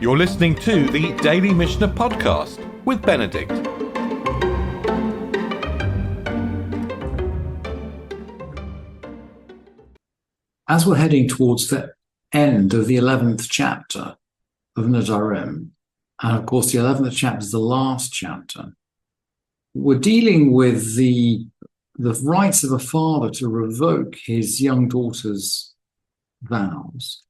You're listening to the Daily Mishnah Podcast with Benedict. As we're heading towards the end of the 11th chapter of Nedarim, and of course the 11th chapter is the last chapter, we're dealing with the rights of a father to revoke his young daughter's vows.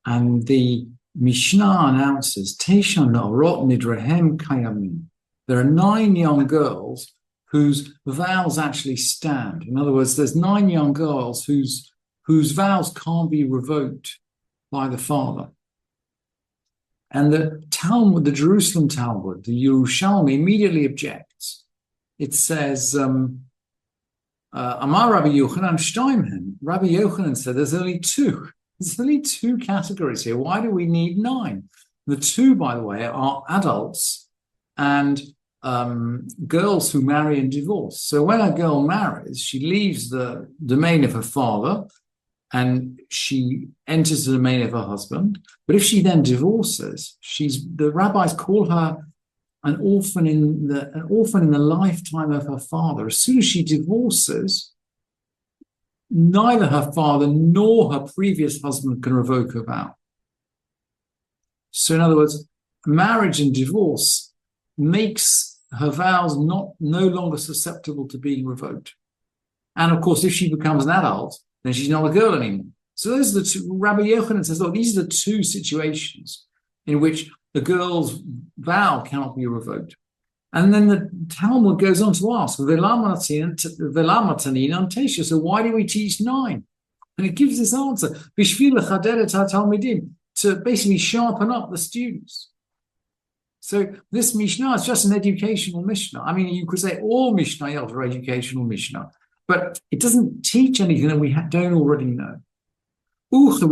And the Mishnah announces, Tesha na'arot nidrahem kayamim. There are 9 young girls whose vows actually stand. In other words, there's 9 young girls whose vows can't be revoked by the father. And the Talmud, the Jerusalem Talmud, the Yerushalmi, immediately objects. It says, Amar Rabbi Yochanan Shtaimhen. Rabbi Yochanan said there's only 2. There's only 2 categories here. Why do we need 9? The 2, by the way, are adults and girls who marry and divorce. So when a girl marries, she leaves the domain of her father and she enters the domain of her husband. But if she then divorces, the rabbis call her an orphan in the lifetime of her father. As soon as she divorces, neither her father nor her previous husband can revoke her vow. So in other words, marriage and divorce makes her vows no longer susceptible to being revoked. And of course, if she becomes an adult, then she's not a girl anymore. So those are the 2. Rabbi Yochanan says, look, these are the 2 situations in which the girl's vow cannot be revoked. And then the Talmud goes on to ask, so why do we teach 9? And it gives this answer, to basically sharpen up the students. So this Mishnah is just an educational Mishnah. I mean, you could say all Mishnayot are educational Mishnah, but it doesn't teach anything that we don't already know. And according to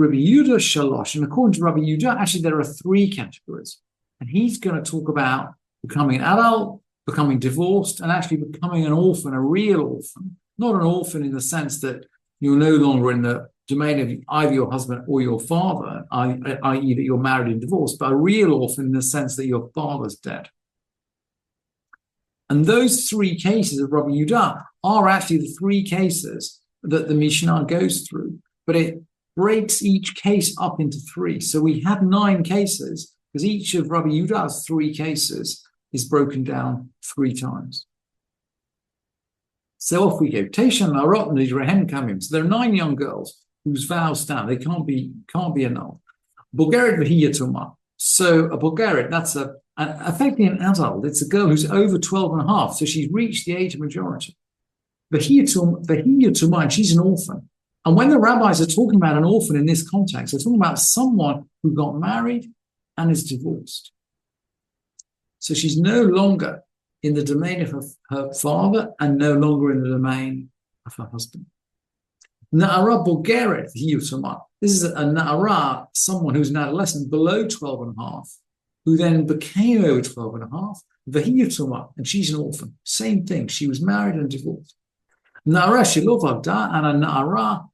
Rabbi Yehuda, actually there are 3 categories. And he's going to talk about becoming an adult, becoming divorced, and actually becoming an orphan, a real orphan. Not an orphan in the sense that you're no longer in the domain of either your husband or your father, i.e. that you're married and divorced, but a real orphan in the sense that your father's dead. And those 3 cases of Rabbi Yehuda are actually the 3 cases that the Mishnah goes through, but it breaks each case up into 3. So we have 9 cases, because each of Rabbi Yehuda's 3 cases is broken down 3 times. So off we go. Tesha na'arot nidrahem kayamim. So there are 9 young girls whose vows stand. They can't be annulled. Bulgarit v'hiyatuma. So a Bulgarit, that's effectively an adult. It's a girl who's over 12 and a half. So she's reached the age of majority. V'hiyatuma, and she's an orphan. And when the rabbis are talking about an orphan in this context, they're talking about someone who got married and is divorced. So she's no longer in the domain of her father and no longer in the domain of her husband. Na'ara Bulgaret hiyutama. This is a na'ara, someone who's an adolescent below 12 and a half, who then became over 12 and a half, v'hiyutama, and she's an orphan. Same thing, she was married and divorced. Na'ara shelo v'avda, and a na'ara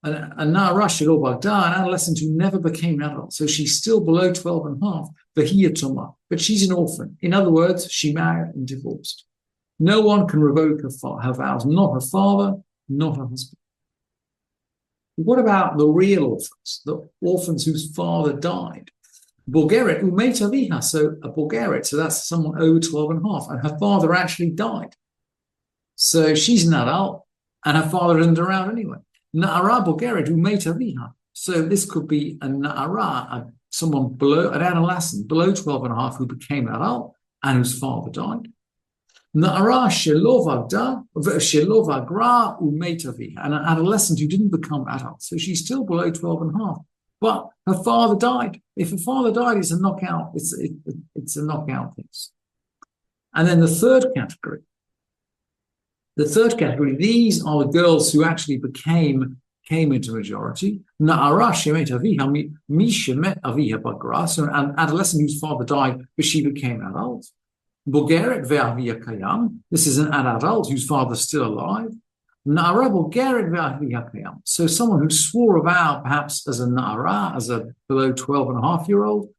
shelo v'avda, an adolescent who never became an adult. So she's still below 12 and a half, v'hiyutama, but she's an orphan. In other words, she married and divorced. No one can revoke her vows, not her father, not her husband. What about the real orphans, the orphans whose father died? Bulgarit umetaviha, so a Bulgarit, so that's someone over 12 and a half, and her father actually died. So she's an adult, and her father isn't around anyway. Na'ara Bulgarit umetaviha. So this could be a na'ara, someone below, an adolescent below 12 and a half who became an adult and whose father died. Na'ara shelovagra umetaviha, and an adolescent who didn't become adult. So she's still below 12 and a half, but her father died. If her father died, it's a knockout. It's a knockout case. And then the third category, these are the girls who actually came into majority. Na'ara shemetaviha mishemet aviha bagra, so an adolescent whose father died, but she became adult. Bulgarit ve'aviya kayam. This is an adult whose father's still alive. Na'ara Bulgarit ve'aviya kayam. So someone who swore a vow, perhaps as a na'ara, as a below 12 and a half year old,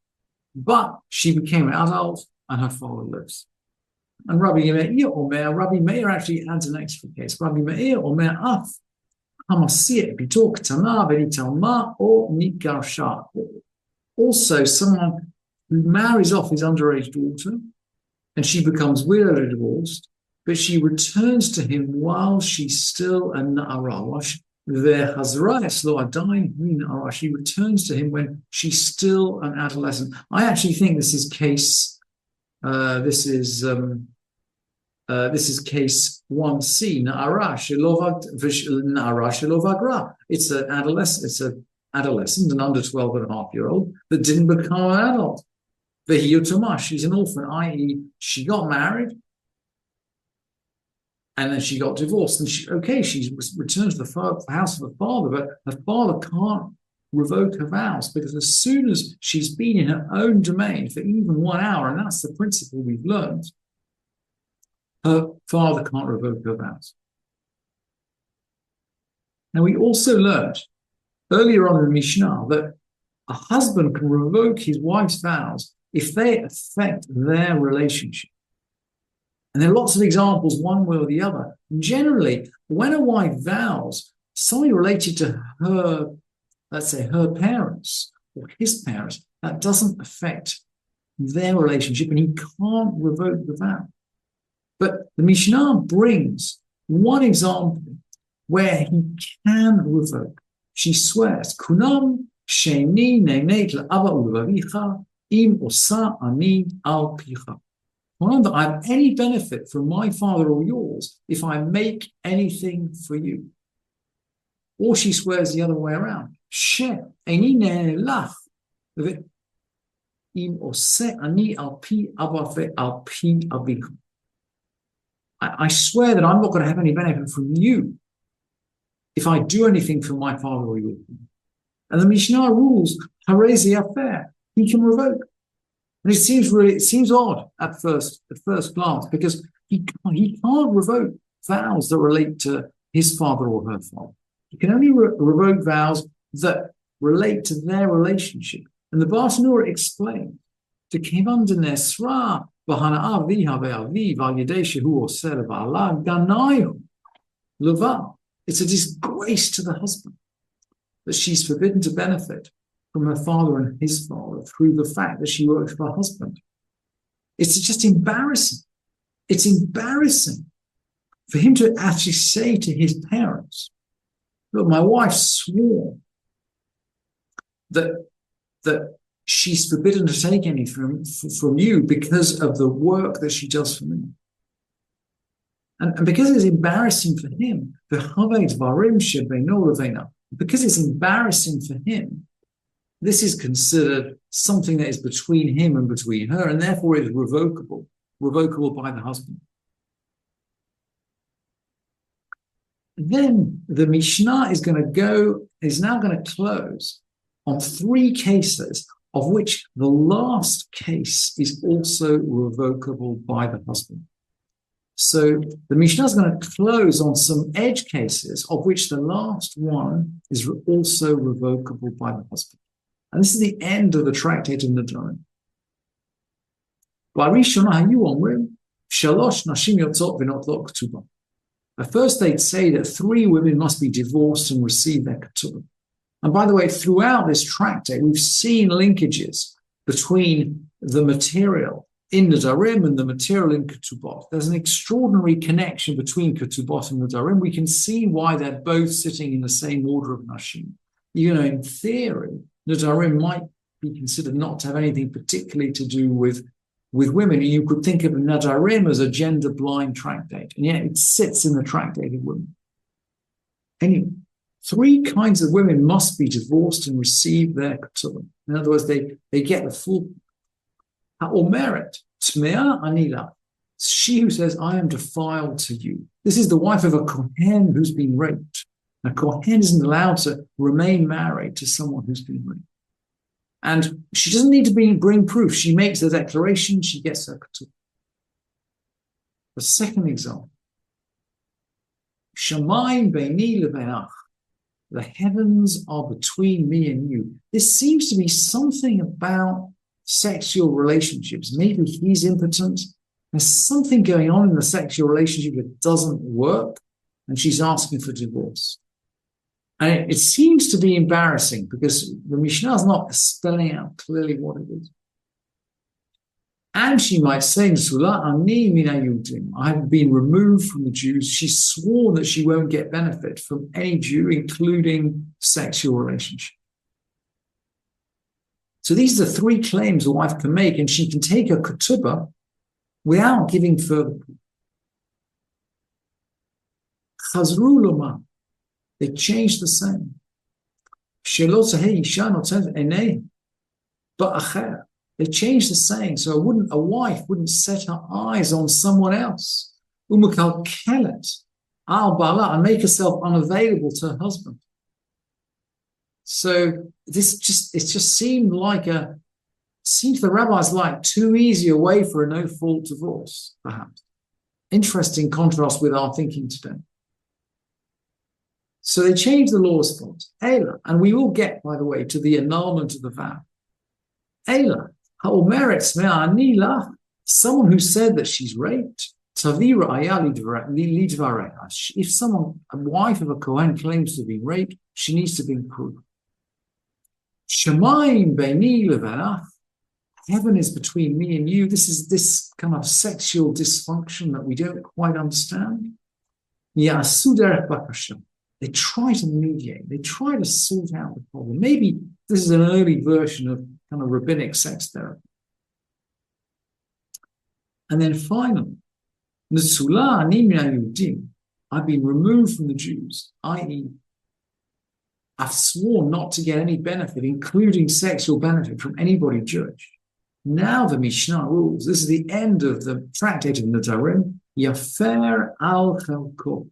But she became an adult and her father lives. And Rabbi Meir actually adds an extra case. Rabbi Meir Omer Af Hamasir Bito Ktana Venitalma or Nitgarsha. Also, someone who marries off his underage daughter and she becomes widowed or divorced, but she returns to him while she's still a Na'ara. She returns to him when she's still an adolescent. I actually think this is case. This is case 1C. Na'ara shelovagra. It's an adolescent. It's an adolescent, an under 12 and a half year old that didn't become an adult. V'hiyotoma. She's an orphan, i.e., she got married. And then she got divorced. And she returned to the house of her father, but her father can't revoke her vows because as soon as she's been in her own domain for even 1 hour, and that's the principle we've learned, her father can't revoke her vows. Now, we also learned earlier on in the Mishnah that a husband can revoke his wife's vows if they affect their relationship. And there are lots of examples, one way or the other. And generally, when a wife vows something related to her, let's say her parents or his parents, that doesn't affect their relationship and he can't revoke the vow. But the Mishnah brings one example where he can revoke. She swears, Kunam sheni neinet la'ava ulevavicha im osa ani al picha. That I have any benefit from my father or yours if I make anything for you. Or she swears the other way around. I swear that I'm not going to have any benefit from you if I do anything for my father or you. And the Mishnah rules, Harezi affair, he can revoke. And it seems odd at first glance because he can't revoke vows that relate to his father or her father. He can only revoke vows that relate to their relationship. And the Bartanura explains to Kivan de Nesra Bahana Aviha Ve'aviv Al Yadesha Hu Osel Ba'ala Ganayu Leva. It's a disgrace to the husband that she's forbidden to benefit from her father and his father through the fact that she works for her husband. It's just embarrassing. It's embarrassing for him to actually say to his parents, look, my wife swore that she's forbidden to take anything from you because of the work that she does for me. And because it's embarrassing for him, because it's embarrassing for him, this is considered something that is between him and between her, and therefore it is revocable by the husband. Then the Mishnah is now going to close on 3 cases, of which the last case is also revocable by the husband. So the Mishnah is going to close on some edge cases, of which the last one is also revocable by the husband. And this is the end of the tractate of Nedarim. At first, they'd say that 3 women must be divorced and receive their ketubah. And by the way, throughout this tractate, we've seen linkages between the material in Nedarim and the material in ketubot. There's an extraordinary connection between ketubot and Nedarim. We can see why they're both sitting in the same order of nashim. In theory, Nedarim might be considered not to have anything particularly to do with women. You could think of Nedarim as a gender-blind tractate, and yet it sits in the tractate of women. Anyway, 3 kinds of women must be divorced and receive their ketubah. In other words, they get the full ha'omeret, tmea anila. She who says, I am defiled to you. This is the wife of a kohen who's been raped. A kohen isn't allowed to remain married to someone who's been raped. And she doesn't need to bring proof. She makes the declaration, she gets her ketubah. The second example, Shamayim beini lebenach. The heavens are between me and you. This seems to be something about sexual relationships. Maybe he's impotent. There's something going on in the sexual relationship that doesn't work, and she's asking for divorce. And it seems to be embarrassing because the Mishnah is not spelling out clearly what it is. And she might say, I have been removed from the Jews. She's sworn that she won't get benefit from any Jew, including sexual relationship. So these are the three claims a wife can make, and she can take a ketubah without giving further proof. Chazru lomar, they changed the saying. They changed the saying, so a wife wouldn't set her eyes on someone else. Umakalkelet al bala, and make herself unavailable to her husband. So it just seemed to the rabbis like too easy a way for a no-fault divorce, perhaps. Interesting contrast with our thinking today. So they changed the law as follows. Ela, and we will get, by the way, to the annulment of the vow. Ela, someone who said that she's raped, if someone, a wife of a Kohen, claims to be raped, she needs to be proved. Shemaim beini levanach, heaven is between me and you. This is this kind of sexual dysfunction that we don't quite understand. Yasu derech bakasha. They try to mediate. They try to sort out the problem. Maybe this is an early version of kind of rabbinic sex therapy. And then finally, Nesula ani min hayudim, I've been removed from the Jews, i.e., I've sworn not to get any benefit, including sexual benefit, from anybody Jewish. Now the Mishnah rules. This is the end of the tractate of Nedarim. Yafer al chalko.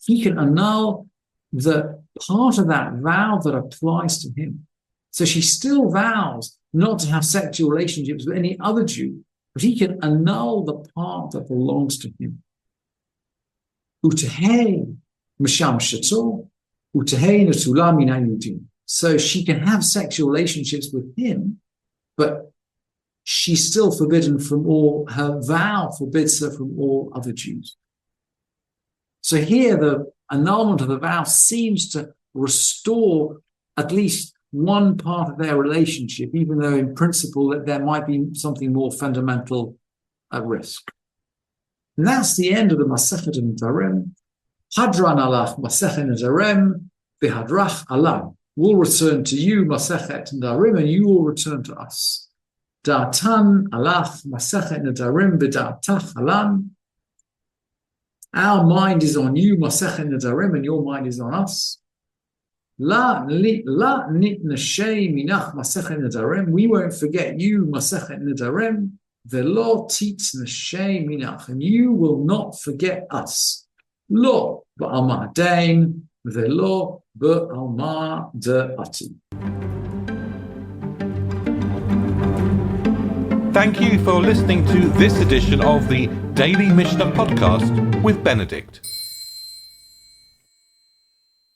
He can annul the part of that vow that applies to him. So she still vows not to have sexual relationships with any other Jew, but he can annul the part that belongs to him. Utehei misham shato. So she can have sexual relationships with him, but she's still forbidden from all, her vow forbids her from all other Jews. So here the annulment of the vow seems to restore at least one part of their relationship, even though in principle that there might be something more fundamental at risk. And that's the end of the Masechet Nedarim. Hadran alach Masechet Nedarim v'hadrach alam. We'll return to you, Masechet Nedarim, and you will return to us. Da'atan alach Masechet Nedarim v'da'atach alam. Our mind is on you, Masechet Nedarim, and your mind is on us. La nit nashay minach Masechet Nedarim. We won't forget you, Masechet Nedarim. Velo tit nashay minach, and you will not forget us. Lo ba'alma dain, velo ba'alma de'ati. Thank you for listening to this edition of the Daily Mishnah Podcast with Benedict.